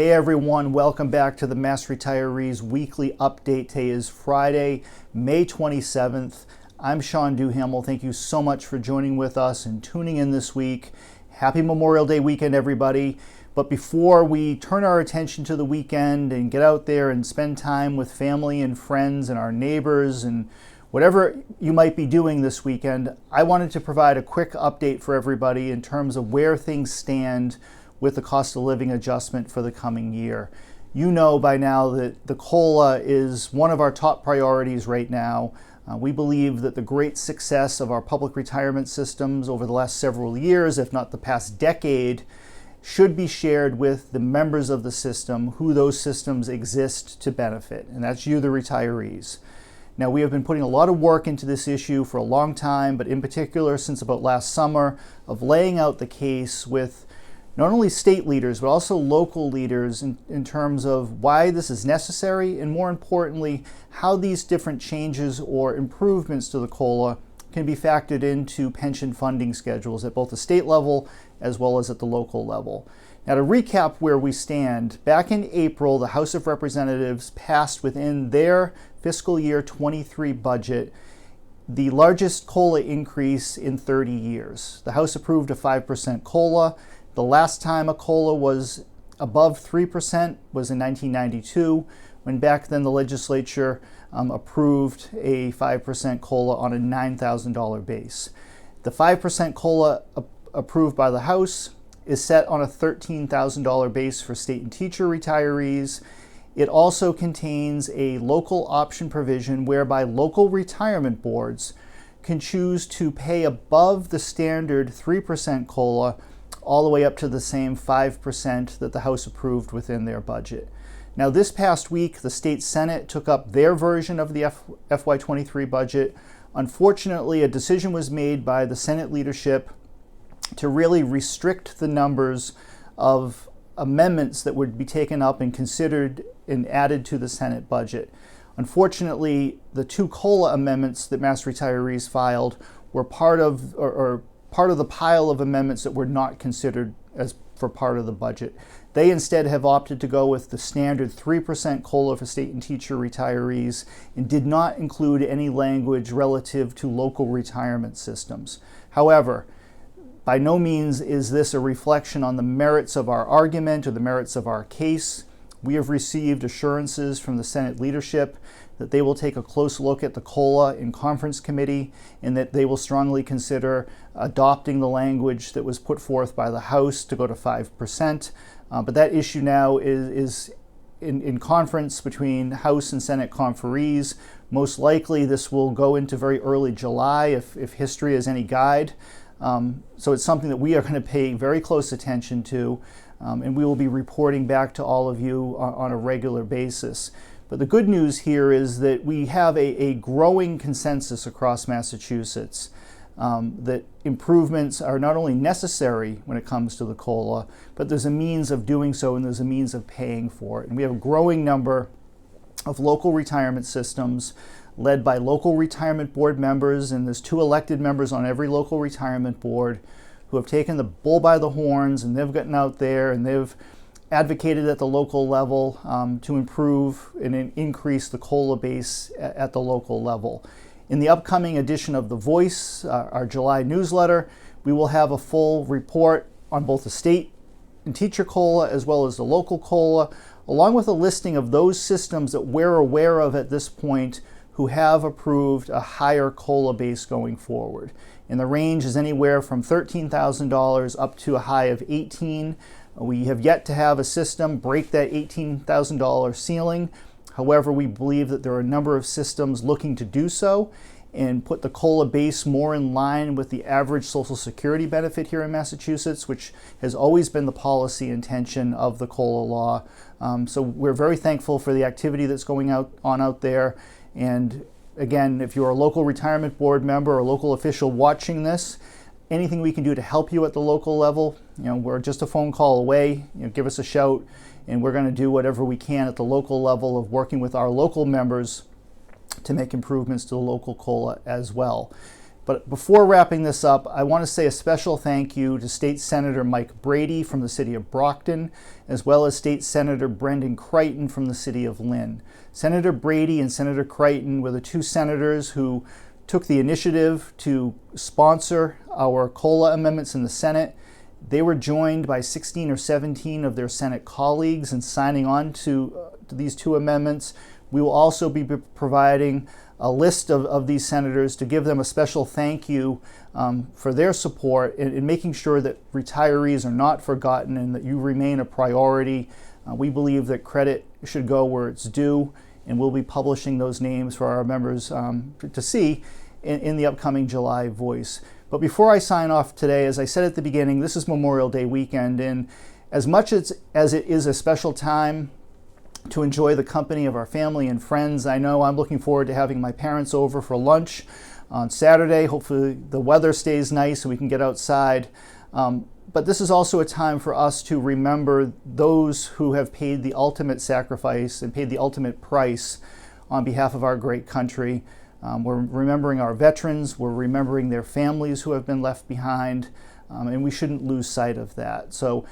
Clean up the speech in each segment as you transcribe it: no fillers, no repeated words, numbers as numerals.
Hey everyone, welcome back to the Mass Retirees Weekly Update. Today is Friday, May 27th. I'm Sean Duhamel. Thank you so much for joining with us and tuning in this week. Happy Memorial Day weekend, everybody. But before we turn our attention to the weekend and get out there and spend time with family and friends and our neighbors and whatever you might be doing this weekend, I wanted to provide a quick update for everybody in terms of where things stand with the cost of living adjustment for the coming year. You know by now that the COLA is one of our top priorities right now. We believe that the great success of our public retirement systems over the last several years, if not the past decade, should be shared with the members of the system who those systems exist to benefit, and that's you, the retirees. Now, we have been putting a lot of work into this issue for a long time, but in particular since about last summer, of laying out the case with not only state leaders, but also local leaders in terms of why this is necessary, and more importantly, how these different changes or improvements to the COLA can be factored into pension funding schedules at both the state level as well as at the local level. Now, to recap where we stand, back in April, the House of Representatives passed within their fiscal year 23 budget the largest COLA increase in 30 years. The House approved a 5% COLA. The last time a COLA was above 3% was in 1992, when back then the legislature approved a 5% COLA on a $9,000 base. The 5% COLA approved by the House is set on a $13,000 base for state and teacher retirees. It also contains a local option provision whereby local retirement boards can choose to pay above the standard 3% COLA all the way up to the same 5% that the House approved within their budget. Now, this past week, the state Senate took up their version of the FY23 budget. Unfortunately, a decision was made by the Senate leadership to really restrict the numbers of amendments that would be taken up and considered and added to the Senate budget. Unfortunately, the two COLA amendments that Mass Retirees filed were part of the pile of amendments that were not considered as for part of the budget. They instead have opted to go with the standard 3% COLA for state and teacher retirees and did not include any language relative to local retirement systems. However, by no means is this a reflection on the merits of our argument or the merits of our case. We have received assurances from the Senate leadership that they will take a close look at the COLA in conference committee and that they will strongly consider adopting the language that was put forth by the House to go to 5%. But that issue now is in conference between House and Senate conferees. Most likely this will go into very early July if history is any guide. So it's something that we are going to pay very close attention to, and we will be reporting back to all of you on a regular basis. But the good news here is that we have a growing consensus across Massachusetts that improvements are not only necessary when it comes to the COLA, but there's a means of doing so and there's a means of paying for it. And we have a growing number of local retirement systems led by local retirement board members, and there's 2 elected members on every local retirement board who have taken the bull by the horns, and they've gotten out there and they've advocated at the local level to improve and increase the COLA base at the local level. In the upcoming edition of The Voice, our July newsletter, we will have a full report on both the state and teacher COLA as well as the local COLA, along with a listing of those systems that we're aware of at this point who have approved a higher COLA base going forward. And the range is anywhere from $13,000 up to a high of $18,000. We have yet to have a system break that $18,000 ceiling. However, we believe that there are a number of systems looking to do so and put the COLA base more in line with the average Social Security benefit here in Massachusetts, which has always been the policy intention of the COLA law. So we're very thankful for the activity that's going on out there. And again, if you're a local retirement board member or local official watching this, anything we can do to help you at the local level, we're just a phone call away. Give us a shout, and we're going to do whatever we can at the local level of working with our local members to make improvements to the local COLA as well. But before wrapping this up, I want to say a special thank you to State Senator Mike Brady from the city of Brockton, as well as State Senator Brendan Creighton from the city of Lynn. Senator Brady and Senator Creighton were the two senators who took the initiative to sponsor our COLA amendments in the Senate. They were joined by 16 or 17 of their Senate colleagues in signing on to these two amendments. We will also be providing a list of these senators to give them a special thank you for their support in making sure that retirees are not forgotten and that you remain a priority. We believe that credit should go where it's due, and we'll be publishing those names for our members to see in the upcoming July Voice. But before I sign off today, as I said at the beginning, this is Memorial Day weekend, and as much as it is a special time to enjoy the company of our family and friends, I know I'm looking forward to having my parents over for lunch on Saturday. Hopefully the weather stays nice so we can get outside. But this is also a time for us to remember those who have paid the ultimate sacrifice and paid the ultimate price on behalf of our great country. We're remembering our veterans, we're remembering their families who have been left behind, and we shouldn't lose sight of that. So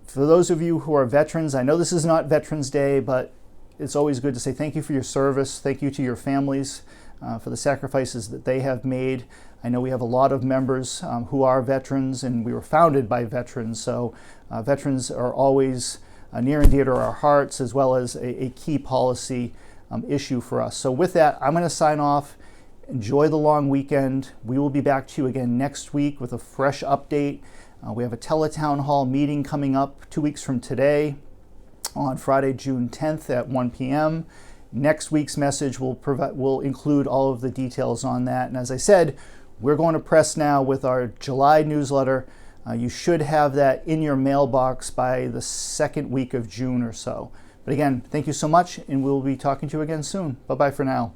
for those of you who are veterans, I know this is not Veterans Day, but it's always good to say thank you for your service. Thank you to your families for the sacrifices that they have made. I know we have a lot of members who are veterans, and we were founded by veterans. So veterans are always near and dear to our hearts, as well as a key policy issue for us. So with that, I'm going to sign off. Enjoy the long weekend. We will be back to you again next week with a fresh update. We have a teletown hall meeting coming up 2 weeks from today on Friday, June 10th at 1 p.m. Next week's message will include all of the details on that. And as I said, we're going to press now with our July newsletter. You should have that in your mailbox by the second week of June or so. But again, thank you so much, and we'll be talking to you again soon. Bye-bye for now.